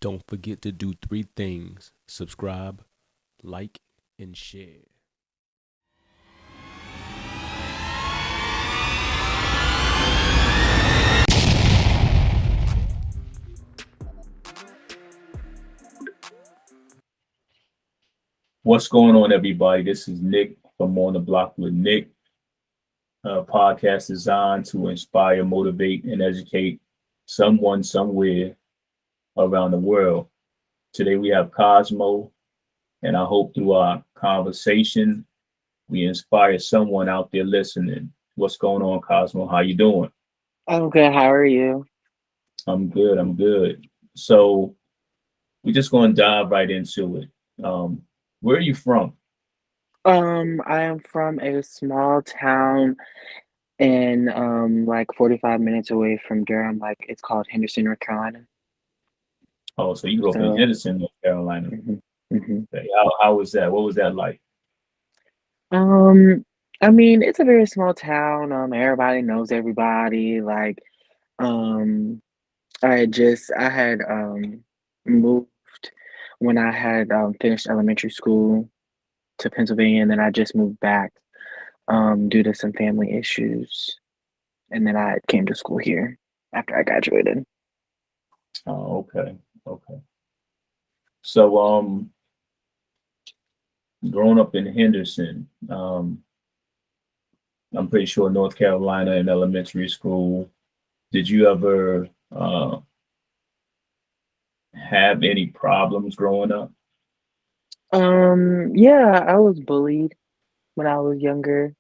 Don't forget to do three things: subscribe, like, and share. What's going on, everybody? This is Nick from On the Block with Nick, a podcast designed to inspire, motivate, and educate someone somewhere around the world. Today we have Cosmo, and I hope through our conversation we inspire someone out there listening. What's going on, Cosmo? How you doing? I'm good. How are you? I'm good. I'm good. So we're just going to dive right into it. Where are you from? I am from a small town in like 45 minutes away from Durham. Like it's called Henderson, North Carolina. Oh, so you grew up in So, Henderson, North Carolina. hmm hmm Okay. How was that? What was that like? um, I mean, it's a very small town. Everybody knows everybody. Um, I had moved when I had finished elementary school to Pennsylvania, and then I just moved back due to some family issues. And then I came to school here after I graduated. Oh, okay. Okay. So, growing up in Henderson, I'm pretty sure North Carolina in elementary school. Did you ever have any problems growing up? Yeah, I was bullied when I was younger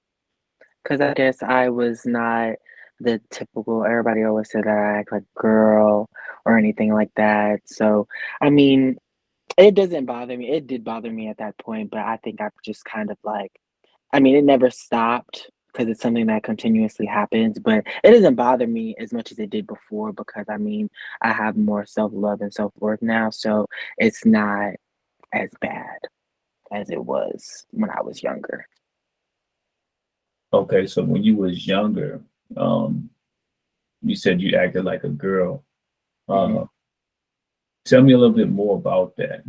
because I guess I was not the typical, everybody always said that I act like a girl or anything like that. So, I mean, it doesn't bother me. It did bother me at that point, but I think I've just kind of like, I mean, it never stopped because it's something that continuously happens, but it doesn't bother me as much as it did before because I mean, I have more self love and self worth now. So it's not as bad as it was when I was younger. Okay, so when you was younger, um, you said you acted like a girl. Mhm. Uh, Tell me a little bit more about that.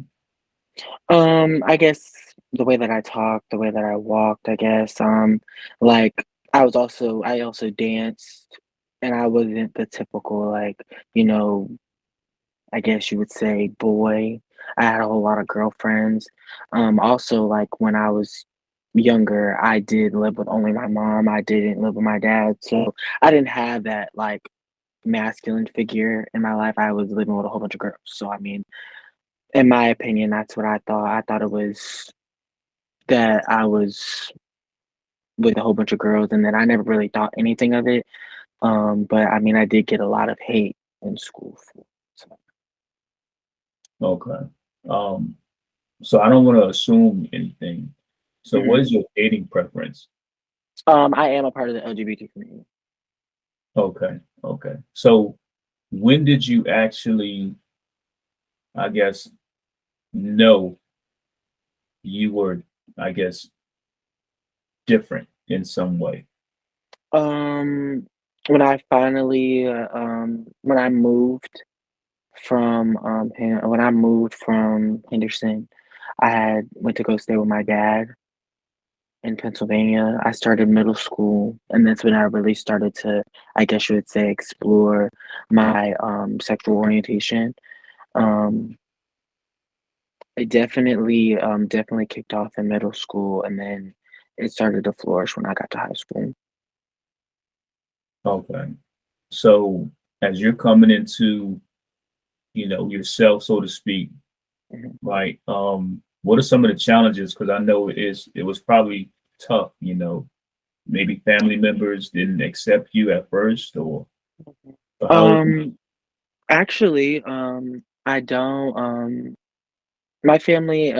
I guess the way that I talked, the way that I walked, I guess, like I also danced and I wasn't the typical like, you know, I guess you would say boy. I had a whole lot of girlfriends. Also like when I was younger, I did live with only my mom. I didn't live with my dad. So I didn't have that like masculine figure in my life. I was living with a whole bunch of girls. So I mean, in my opinion, that's what I thought. I thought it was that I was with a whole bunch of girls, and then I never really thought anything of it. But I mean, I did get a lot of hate in school for it. So, Okay. Um, so I don't want to assume anything. So what mhm. is your dating preference? I am a part of the LGBT community. Okay. Okay. So when did you actually, I guess, know you were, I guess, different in some way? Um, when I finally, when I moved when I moved from Henderson, I had went to go stay with my dad in Pennsylvania. I started middle school, and that's when I really started to, I guess you would say, explore my sexual orientation. Um, it definitely kicked off in middle school, and then it started to flourish when I got to high school. Okay. So as you're coming into, yourself, so to speak, Mhm. right? What are some of the challenges? Because I know it was probably tough, maybe family members didn't accept you at first, or how was it? Um, Actually, I don't. My family,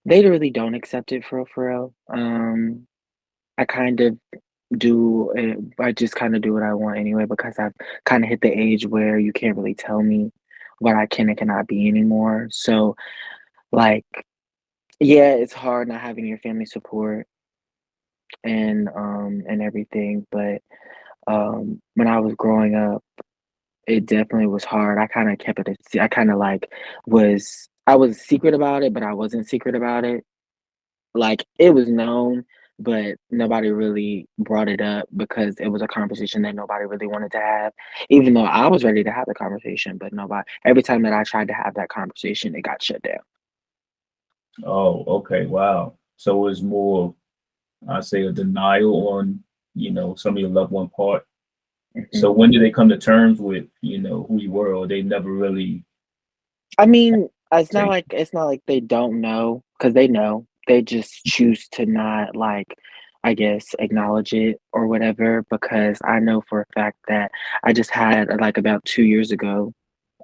they really don't accept it for real. I kind of do it, I just kind of do what I want anyway because I've kind of hit the age where you can't really tell me what I can and cannot be anymore. So, like, yeah, it's hard not having your family support and everything, but when I was growing up, It definitely was hard. I kinda kept it a se I kinda, like, I was secret about it, but I wasn't secret about it. Like, it was known, but nobody really brought it up because it was a conversation that nobody really wanted to have, even though I was ready to have the conversation, but nobody every time that I tried to have that conversation, it got shut down. Oh, okay, wow. So it's more, I say, a denial on, some of your loved one part. So Mhm. when did they come to terms with, who you were, or they never really I mean, say? it's not like they don't know, because they know. They just choose to not, like, I guess, acknowledge it or whatever, because I know for a fact that I just had, like, about 2 years ago,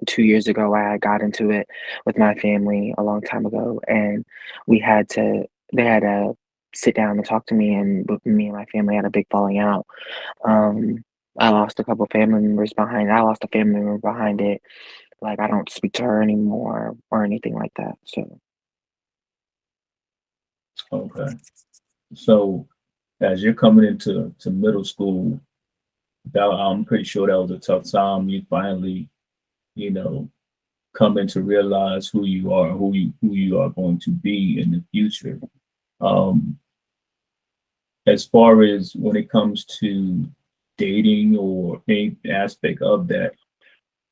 I got into it with my family a long time ago, and we had to they had to sit down and talk to me, and me and my family had a big falling out. Um, I lost a family member behind it. Like, I don't speak to her anymore or anything like that, so Okay. So as you're coming into middle school, I'm pretty sure that was a tough time. You finally, you know, coming to realize who you are, who you are going to be in the future. Um, as far as when it comes to dating or any aspect of that,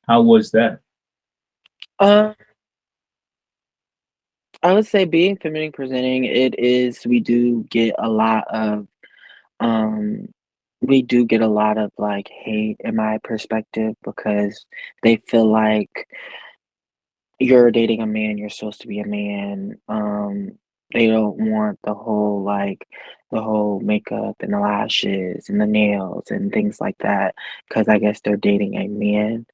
how was that? um, I would say being feminine presenting, we do get a lot of, um we do get a lot of, like, hate in my perspective because they feel like you're dating a man, you're supposed to be a man. They don't want the whole makeup and the lashes and the nails and things like that because I guess they're dating a man.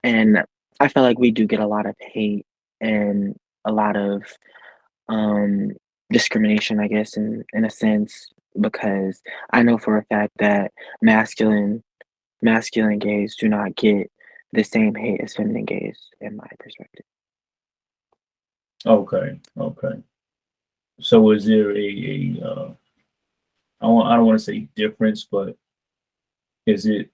And I feel like we do get a lot of hate and a lot of um discrimination, I guess, in a sense, because I know for a fact that masculine masculine gays do not get the same hate as feminine gays in my perspective. Okay, okay. So is there I don't want to say difference, but is it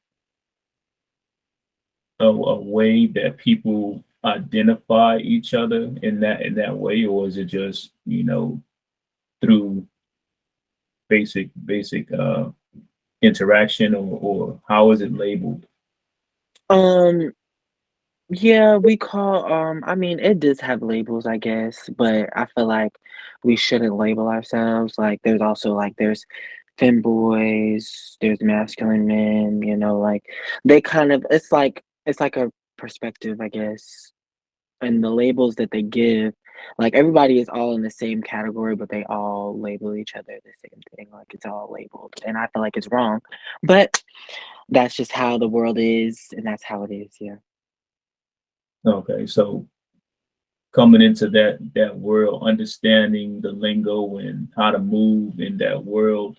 a way that people identify each other in that way, or is it just through basic interaction, or how is it labeled? Um, yeah, I mean, it does have labels, I guess, but I feel like we shouldn't label ourselves. Like, there's femboys, there's masculine men, like, it's like a perspective, I guess. And the labels that they give, like, everybody is all in the same category, but they all label each other the same thing. Like, it's all labeled. And I feel like it's wrong. But that's just how the world is, and that's how it is, yeah. Okay, so coming into that world, understanding the lingo and how to move in that world,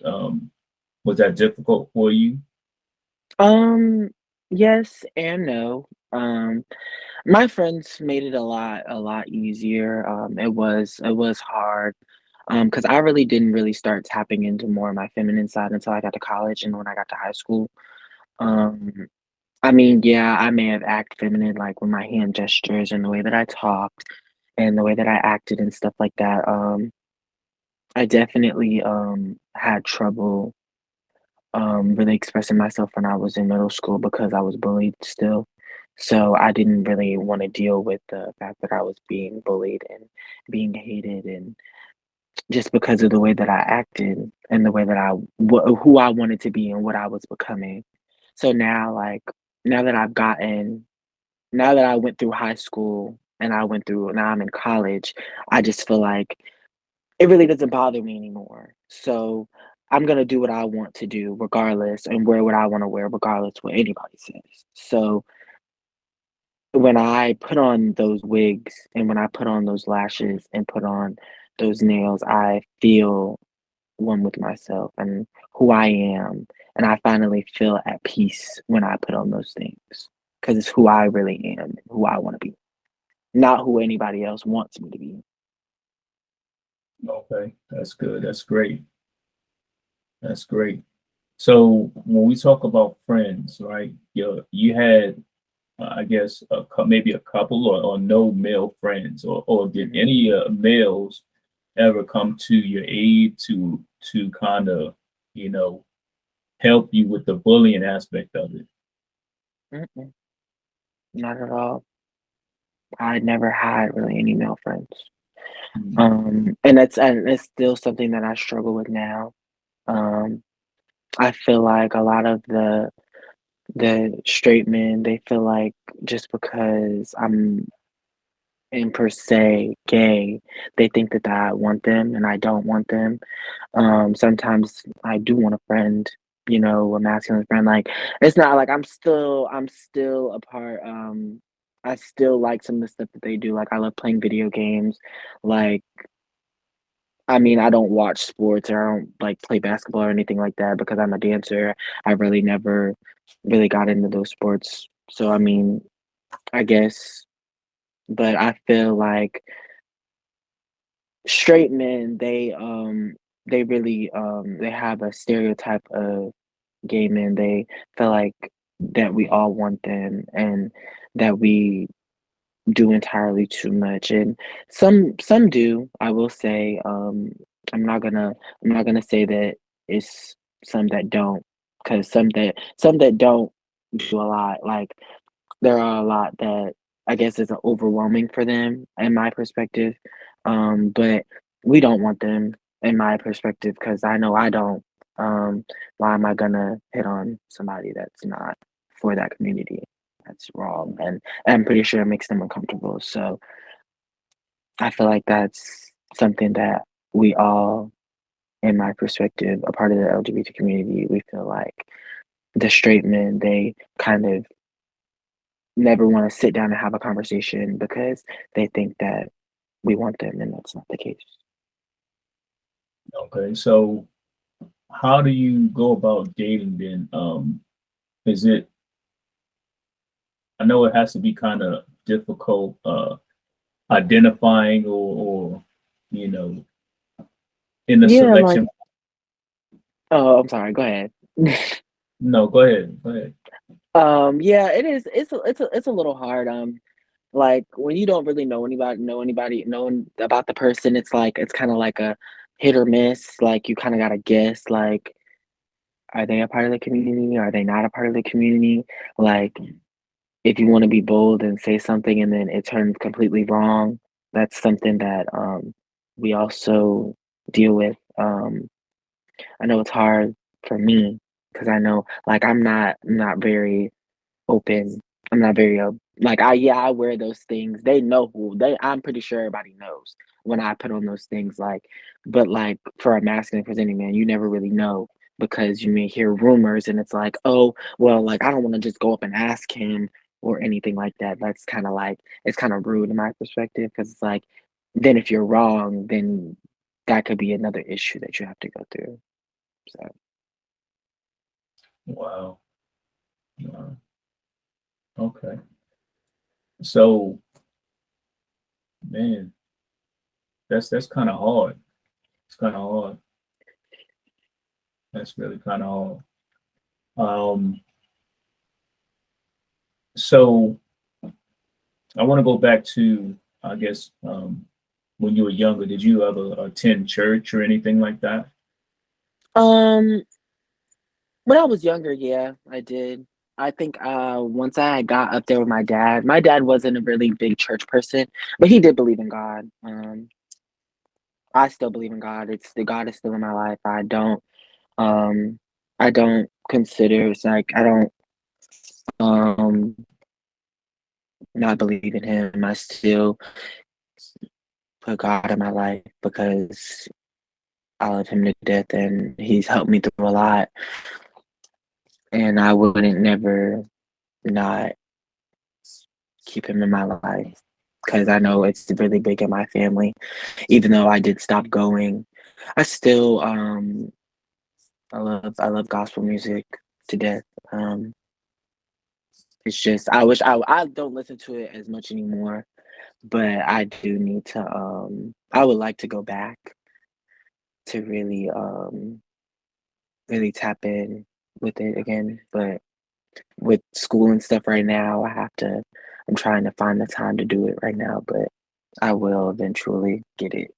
was that difficult for you? Um, yes and no. My friends made it a lot easier. It was hard. Because I really didn't really start tapping into more of my feminine side until I got to college and when I got to high school. Um, I mean, yeah, I may have acted feminine, like with my hand gestures and the way that I talked and the way that I acted and stuff like that. I definitely had trouble really expressing myself when I was in middle school because I was bullied still. So I didn't really want to deal with the fact that I was being bullied and being hated, and just because of the way that I acted and the way that who I wanted to be and what I was becoming. So now, like, now that I've gotten, now that I went through high school and now I'm in college, I just feel like it really doesn't bother me anymore. So I'm gonna do what I want to do regardless and wear what I wanna wear regardless what anybody says. So when I put on those wigs and when I put on those lashes and put on those nails, I feel one with myself and who I am. And I finally feel at peace when I put on those things because it's who I really am, who I want to be, not who anybody else wants me to be. Okay, that's good. That's great. That's great. So when we talk about friends, right? You had I guess maybe a couple or no male friends, or did Mhm. any males ever come to your aid to kind of, you know, help you with the bullying aspect of it? Mm-mm, not at all. I never had really any male friends. Mm. And it's still something that I struggle with now. Um, I feel like a lot of the straight men, they feel like just because I'm in per se gay, they think that I want them and I don't want them. Sometimes I do want a friend, you know, a masculine friend. Like it's not like I'm still a part. I still like some of the stuff that they do. Like I love playing video games. Like I mean, I don't watch sports or I don't like play basketball or anything like that because I'm a dancer. I really never really got into those sports. So I mean, I guess, but I feel like straight men, they really they have a stereotype of gay men. They feel like that we all want them and that we do entirely too much. And some do, I will say. I'm not gonna I'm not gonna say that it's some that don't, because some that don't do a lot. Like there are a lot that I guess is overwhelming for them in my perspective. But we don't want them in my perspective because I know I don't. Why am I gonna hit on somebody that's not for that community? That's wrong, and I'm pretty sure it makes them uncomfortable. So I feel like that's something that we all, in my perspective, a part of the LGBT community, we feel like the straight men, they kind of never want to sit down and have a conversation because they think that we want them, and that's not the case. Okay, so how do you go about dating then? Is it, I know it has to be kind of difficult identifying or you know, in the Yeah, like, selection. oh, I'm sorry. Go ahead. No, go ahead. Go ahead. Yeah, it is. It's a little hard. Like when you don't really knowing about the person, it's like it's kind of like a hit or miss. Like you kind of gotta guess. Like, are they a part of the community? Are they not a part of the community? Like, if you want to be bold and say something and then it turns completely wrong, that's something that we also deal with. I know it's hard for me because I know like I'm not very open. I'm not very like I wear those things. They know who they. I'm pretty sure everybody knows when I put on those things. Like, but like for a masculine presenting man, you never really know because you may hear rumors and it's like, oh well, like I don't want to just go up and ask him or anything like that. That's kind of like it's kind of rude in my perspective because it's like then if you're wrong, then that could be another issue that you have to go through. So Wow. Wow. Okay. So, man, that's kind of hard. It's kind of hard. That's really kind of hard. So I want to go back to, I guess, when you were younger. Did you ever attend church or anything like that? um when I was younger, yeah, I did. I think, once I got up there with my dad wasn't a really big church person, but he did believe in God. I still believe in God. It's the God is still in my life. Um, I don't consider it's like I don't, um, not believe in him. I still put God in my life because I love him to death and he's helped me through a lot, and I wouldn't never not keep him in my life because I know it's really big in my family. Even though I did stop going, I still I love gospel music to death. Um, it's just I don't listen to it as much anymore, but I do need to I would like to go back to really really tap in with it again, but with school and stuff right now, I'm trying to find the time to do it right now, but I will eventually get it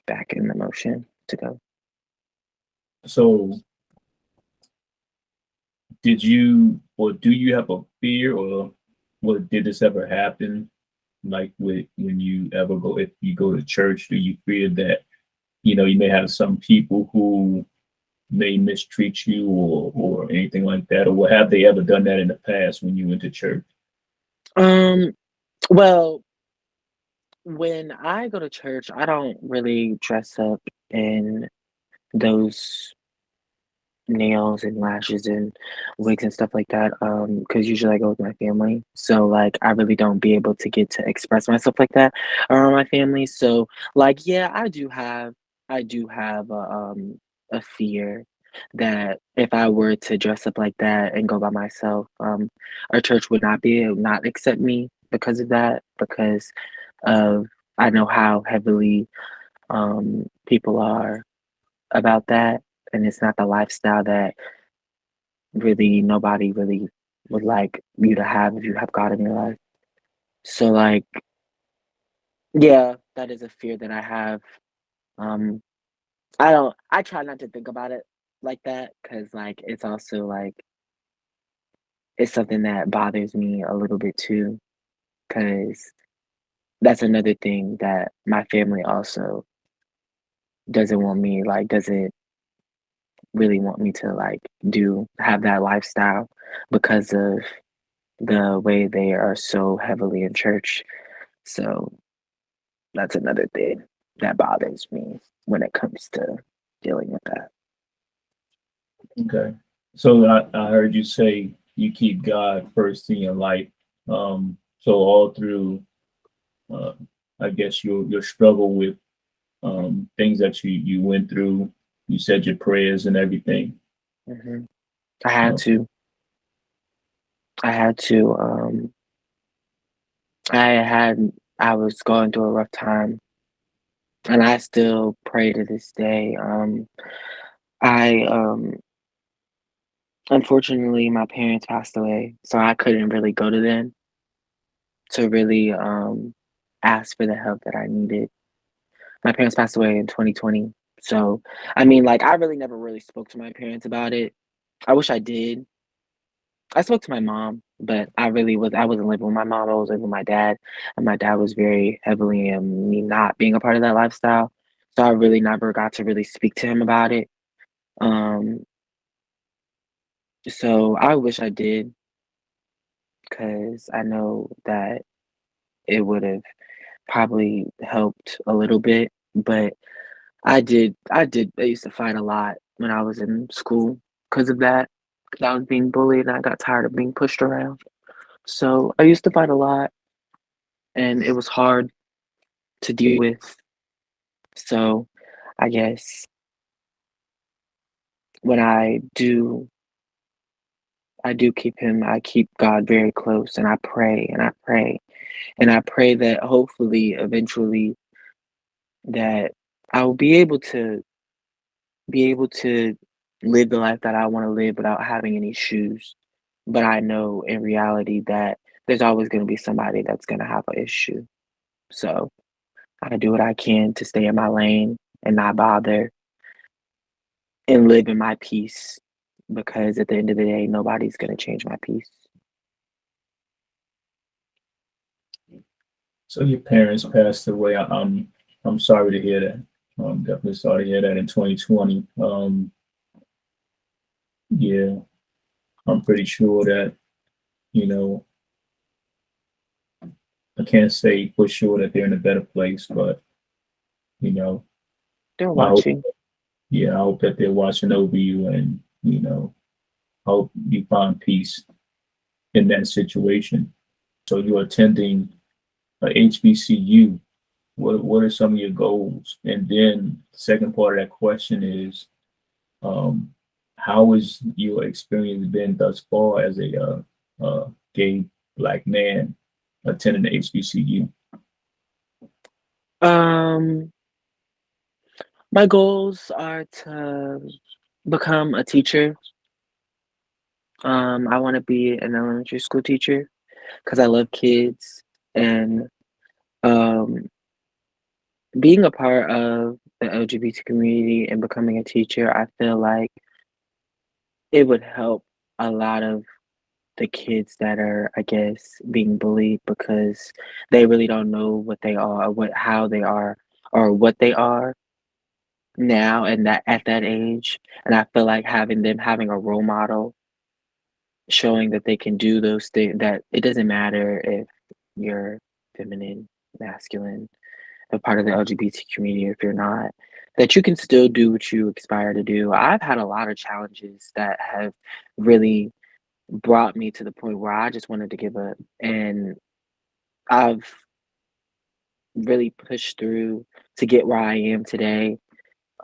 back in the motion to go. So, did you or do you have a fear, or what did this ever happen? Like with when you ever go, if you go to church, do you fear that you may have some people who may mistreat you or anything like that, or what have they ever done that in the past when you went to church? Um, well, when I go to church, I don't really dress up in those nails and lashes and wigs and stuff like that, because usually I go with my family. So, like, I really don't be able to get to express myself like that around my family. So, like, yeah, I do have a fear that if I were to dress up like that and go by myself, our church would not accept me because of that, because of I know how heavily people are about that, and it's not the lifestyle that really nobody really would like you to have if you have God in your life. So like, yeah, that is a fear that I have. Um, I try not to think about it like that because like it's also like it's something that bothers me a little bit too because that's another thing that my family also doesn't really want me to like do have that lifestyle because of the way they are so heavily in church. So that's another thing that bothers me when it comes to dealing with that. Okay. So I heard you say you keep God first in your life. So all through, uh, I guess your struggle with things that you went through, you said your prayers and everything. hmm I had Uh, to. I had to. I had. I was going through a rough time, and I still pray to this day. I unfortunately my parents passed away, so I couldn't really go to them to really ask for the help that I needed. My parents passed away in 2020, so I mean, like I really never really spoke to my parents about it. I wish I did. I spoke to my mom, but I wasn't living with my mom, I was living with my dad, and my dad was very heavily in me not being a part of that lifestyle. So I really never got to really speak to him about it. Um, so I wish I did because I know that it would have probably helped a little bit. But I used to fight a lot when I was in school because of that. Because I was being bullied and I got tired of being pushed around. So I used to fight a lot and it was hard to deal with. So I guess when I keep God very close and I pray and I pray and I pray that hopefully eventually that I will be able to live the life that I want to live without having any shoes. But I know in reality that there's always going to be somebody that's going to have an issue. So I do what I can to stay in my lane and not bother and live in my peace because at the end of the day, nobody's going to change my peace. so your parents passed away. I'm sorry to hear that. Definitely sorry to hear that in 2020. Yeah, I'm pretty sure that you know I can't say for sure that they're in a better place, but you know They're I hope watching. yeah I hope that they're watching over you, and hope you find peace in that situation. So you're attending a HBCU. What are some of your goals? And then the second part of that question is, um, how has your experience been thus far as a gay black man attending the HBCU? Um, my goals are to become a teacher I want to be an elementary school teacher because I love kids, and um, being a part of the LGBT community and becoming a teacher, I feel like it would help a lot of the kids that are, I guess, being bullied because they really don't know what they are, how they are, or what they are now and that at that age. And I feel like having a role model showing that they can do those things, that it doesn't matter if you're feminine, masculine, a part of the LGBT community, if you're not, that you can still do what you aspire to do. I've had a lot of challenges that have really brought me to the point where I just wanted to give up. And I've really pushed through to get where I am today.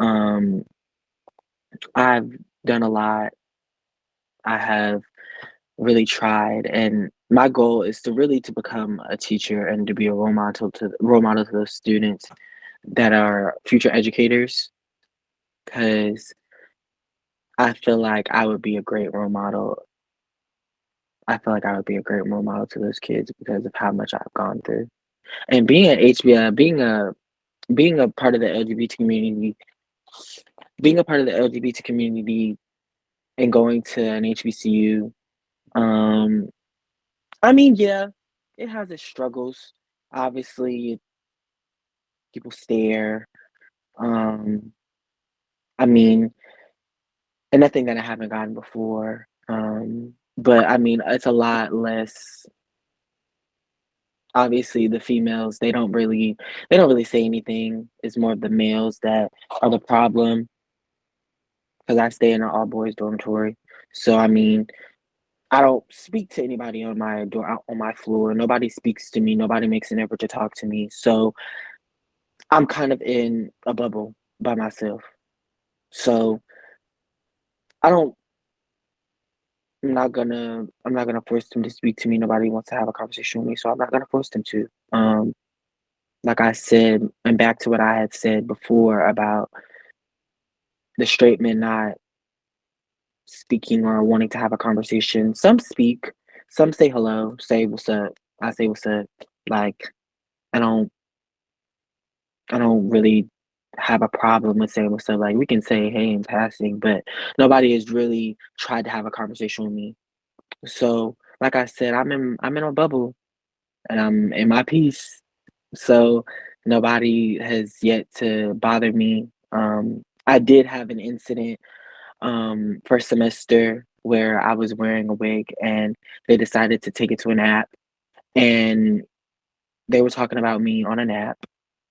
Um, I've done a lot. I have really tried, and my goal is to really to become a teacher and to be a role model to those students that are future educators. Because I feel like I would be a great role model. I feel like I would be a great role model to those kids because of how much I've gone through. And being a part of the LGBT community, being a part of the LGBT community and going to an HBCU, um, I mean, yeah, it has its struggles. Obviously, people stare. Um, I mean, and nothing that I haven't gotten before. But I mean, it's a lot less. Obviously, the females they don't really say anything. It's more of the males that are the problem because I stay in an all boys dormitory. So I mean, I don't speak to anybody on my door out on my floor. Nobody speaks to me. Nobody makes an effort to talk to me. So I'm kind of in a bubble by myself. So I don't I'm not gonna force them to speak to me. Nobody wants to have a conversation with me, so I'm not gonna force them to. Like I said, and back to what I had said before about the straight men not speaking or wanting to have a conversation. Some speak, some say hello, say what's up. I say what's up. Like I don't I don't really have a problem with saying what's up. Like we can say hey in passing, but nobody has really tried to have a conversation with me. So, like I said, I'm in a bubble and I'm in my peace. So nobody has yet to bother me. I did have an incident first semester where I was wearing a wig and they decided to take it to an app and they were talking about me on an app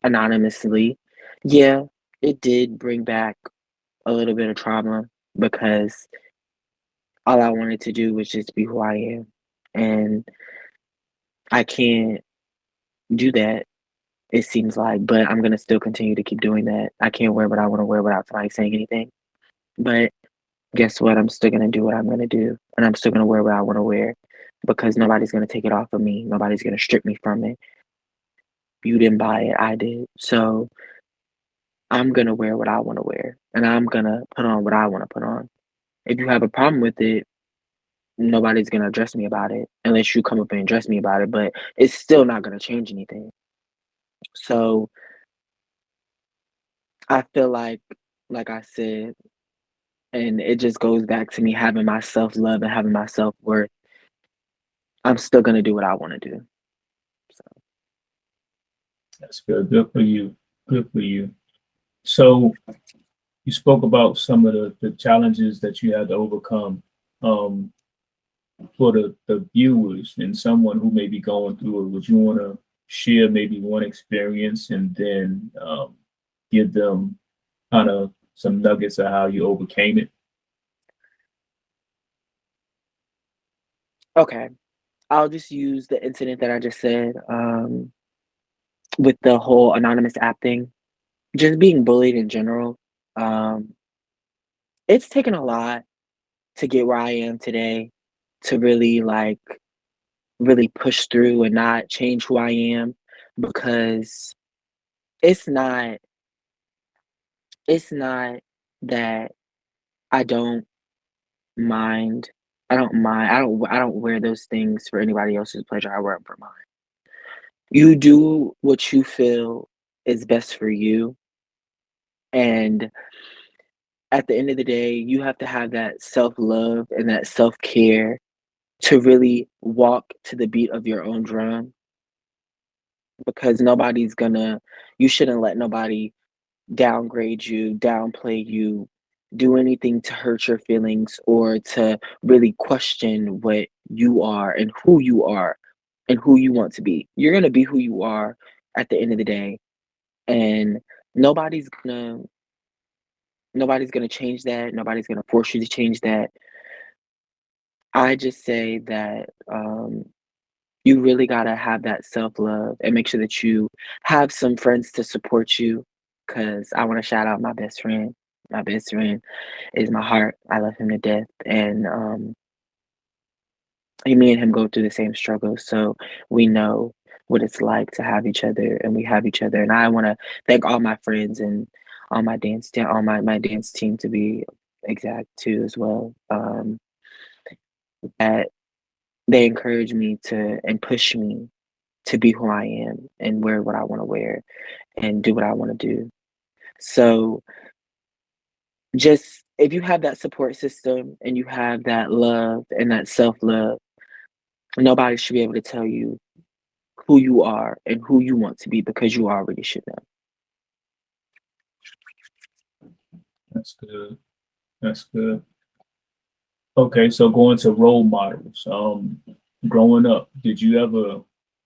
anonymously. Yeah, it did bring back a little bit of trauma because all I wanted to do was just be who I am. And I can't do that, it seems like, but I'm gonna still continue to keep doing that. I can't wear what I wanna wear without somebody saying anything. But guess what? I'm still gonna do what I'm gonna do, and I'm still gonna wear what I wanna wear because nobody's gonna take it off of me. Nobody's gonna strip me from it. You didn't buy it, I did. So I'm gonna wear what I wanna wear, and I'm gonna put on what I wanna put on. If you have a problem with it, nobody's gonna address me about it unless you come up and address me about it, but it's still not gonna change anything. So I feel like I said, and it just goes back to me having my self-love and having my self-worth. I'm still gonna do what I wanna do. So That's good. Good for you. Good for you. So you spoke about some of the challenges that you had to overcome. Um, for the viewers and someone who may be going through it, would you want to share maybe one experience and then give them kind of some nuggets of how you overcame it? okay, I'll just use the incident that I just said, with the whole anonymous app thing. Just being bullied in general. Um, it's taken a lot to get where I am today, to really, really push through and not change who I am because it's not it's not that I don't mind. I don't mind. I don't wear those things for anybody else's pleasure. I wear them for mine. You do what you feel is best for you, and at the end of the day, you have to have that self-love and that self-care to really walk to the beat of your own drum because nobody's gonna you shouldn't let nobody downgrade you, downplay you, do anything to hurt your feelings or to really question what you are and who you want to be. You're gonna be who you are at the end of the day, and nobody's gonna nobody's gonna change that. Nobody's gonna force you to change that. I just say that you really gotta have that self love and make sure that you have some friends to support you. Cause I want to shout out my best friend. My best friend is my heart. I love him to death, and me and him go through the same struggles, so we know what it's like to have each other, and we have each other. And I want to thank all my friends and all my dance team to be exact too as well. That they encourage me to and push me to be who I am and wear what I want to wear and do what I want to do. So just if you have that support system and you have that love and that self love, nobody should be able to tell you who you are and who you want to be because you already should know. That's good. That's good. Okay, so going to role models. Growing up, did you ever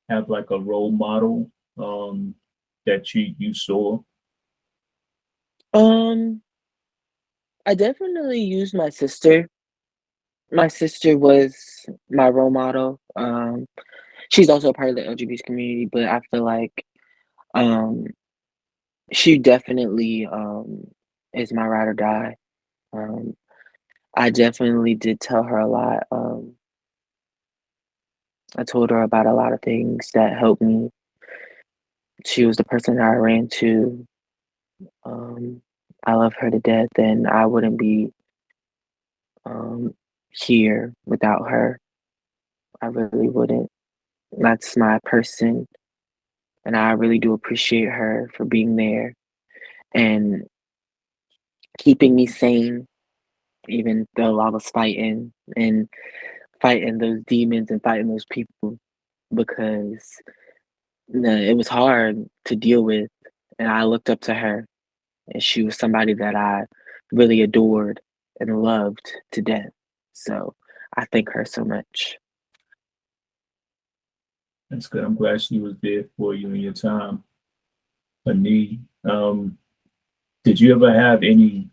have like a role model that you saw? Um, I definitely used my sister. My sister was my role model. She's also a part of the LGBT community, but I feel like um, she definitely is my ride or die. Um, I definitely did tell her a lot. I told her about a lot of things that helped me. She was the person that I ran to. Um, I love her to death, and I wouldn't be um, here without her. I really wouldn't. That's my person, and I really do appreciate her for being there and keeping me sane, even though I was fighting those demons and fighting those people because it was hard to deal with, and I looked up to her, and she was somebody that I really adored and loved to death. So I thank her so much. That's good. I'm glad she was there for you in your time of need. Did you ever have any,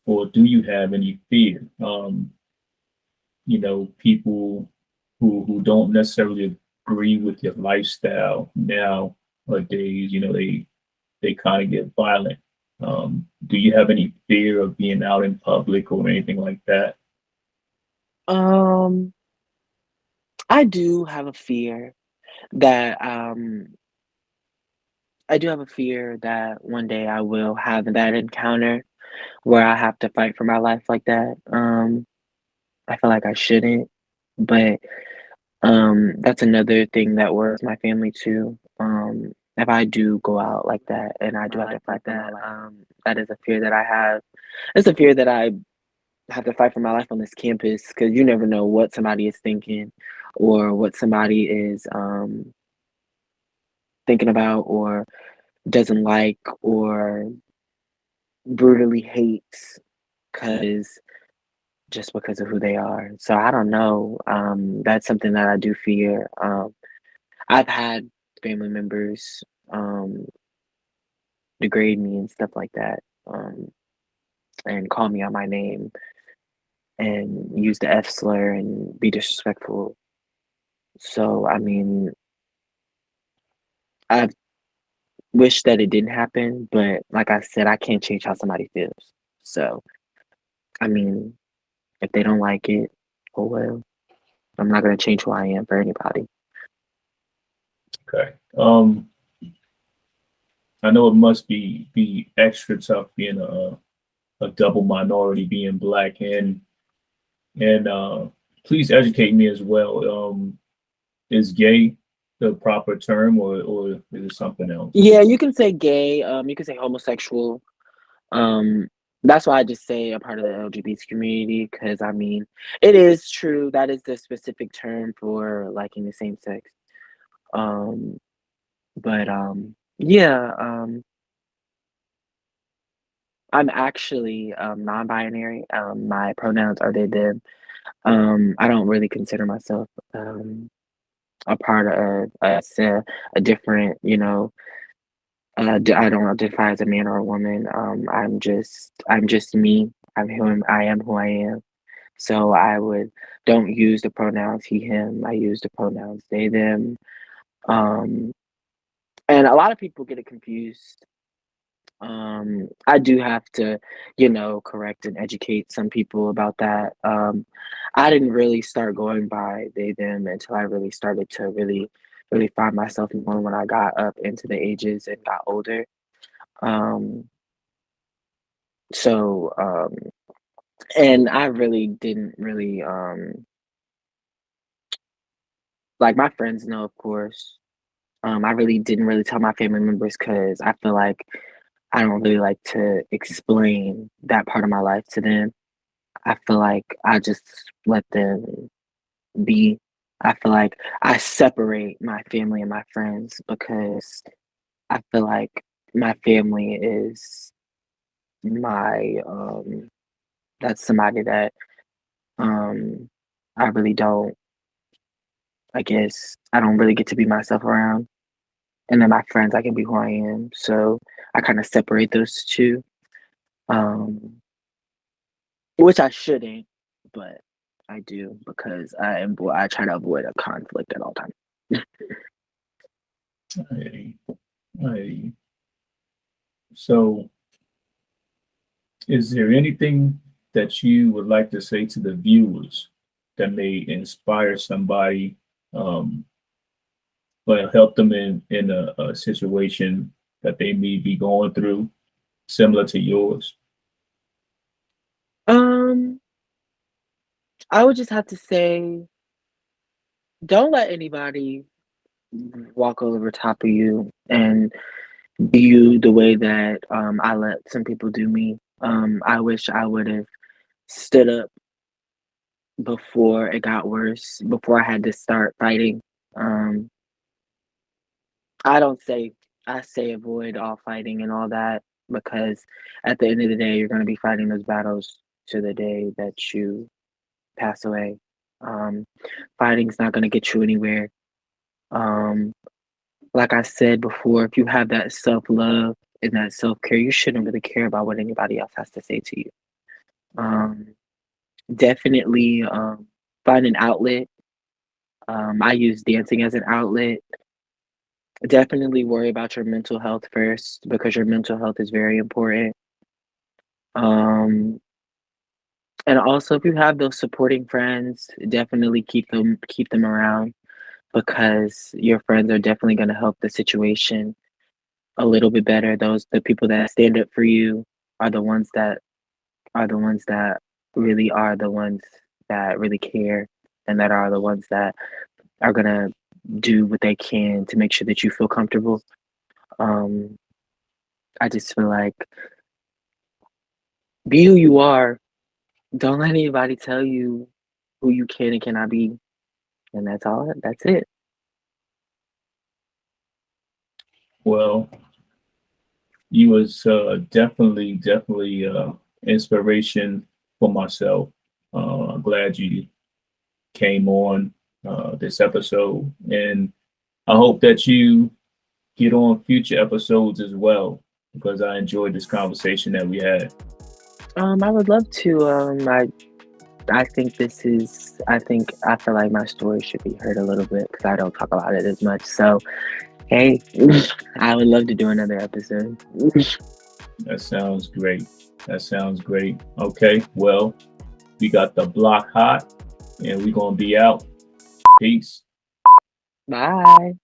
or do you have any fear? People who don't necessarily agree with your lifestyle nowadays, they kind of get violent. Do you have any fear of being out in public or anything like that? Um, I do have a fear that I do have a fear that one day I will have that encounter where I have to fight for my life like that. I feel like I shouldn't, but that's another thing that worries my family too. If I do go out like that and I do have to fight for my life, that is a fear that I have. It's a fear that I have to fight for my life on this campus because you never know what somebody is thinking or what somebody is thinking about or doesn't like or brutally hates because just because of who they are. So I don't know. That's something that I do fear. I've had family members um, degrade me and stuff like that, and call me out my name and use the F slur and be disrespectful. So I mean, I wish that it didn't happen, but like I said, I can't change how somebody feels. So I mean, if they don't like it, oh well. I'm not gonna change who I am for anybody. Okay. I know it must be extra tough being a double minority, being black and please educate me as well. Is gay the proper term, or is it something else? Yeah, you can say gay, you can say homosexual. Um, that's why I just say a part of the LGBT community, because I mean, it is true that is the specific term for liking the same sex. Um, but yeah, I'm actually non-binary. My pronouns are they them. I don't really consider myself a part of a different, I don't identify as a man or a woman. I'm just me. I am who I am. So I would don't use the pronouns he, him. I use the pronouns they, them. Um, and a lot of people get it confused. I do have to, correct and educate some people about that. I didn't really start going by they, them until I really started to really find myself more when I got up into the ages and got older. Um, so, and I really didn't really, like my friends know, of course. I really didn't really tell my family members because I feel like I don't really like to explain that part of my life to them. I feel like I just let them be. I feel like I separate my family and my friends because I feel like my family is my that's somebody that um I really don't I guess I don't really get to be myself around. And then my friends I can be who I am. So I kind of separate those two. Um Which I shouldn't, but I do because I try to avoid a conflict at all times. I, I, so, is there anything that you would like to say to the viewers that may inspire somebody, um, but help them in a situation that they may be going through, similar to yours? Um, I would just have to say, don't let anybody walk over top of you and do you the way that I let some people do me. I wish I would have stood up before it got worse, before I had to start fighting. Um, I don't say I say avoid all fighting and all that because at the end of the day, you're going to be fighting those battles to the day that you pass away. Um, Fighting's not going to get you anywhere. Um, like I said before, if you have that self love and that self care, you shouldn't really care about what anybody else has to say to you. Um, Definitely find an outlet. I use dancing as an outlet. Definitely worry about your mental health first because your mental health is very important. Um, and also, if you have those supporting friends, definitely keep them around because your friends are definitely going to help the situation a little bit better. The people that stand up for you are the ones that really are the ones that really care and that are the ones that are gonna do what they can to make sure that you feel comfortable. Um, I just feel like be who you are. Don't let anybody tell you who you can and cannot be. And that's all. That's it. Well, you was definitely inspiration for myself. I'm glad you came on this episode, and I hope that you get on future episodes as well because I enjoyed this conversation that we had. I would love to. I think I feel like my story should be heard a little bit because I don't talk about it as much. So hey, I would love to do another episode. That sounds great. That sounds great. Okay, well, we got the block hot, and we're gonna be out. Peace. Bye.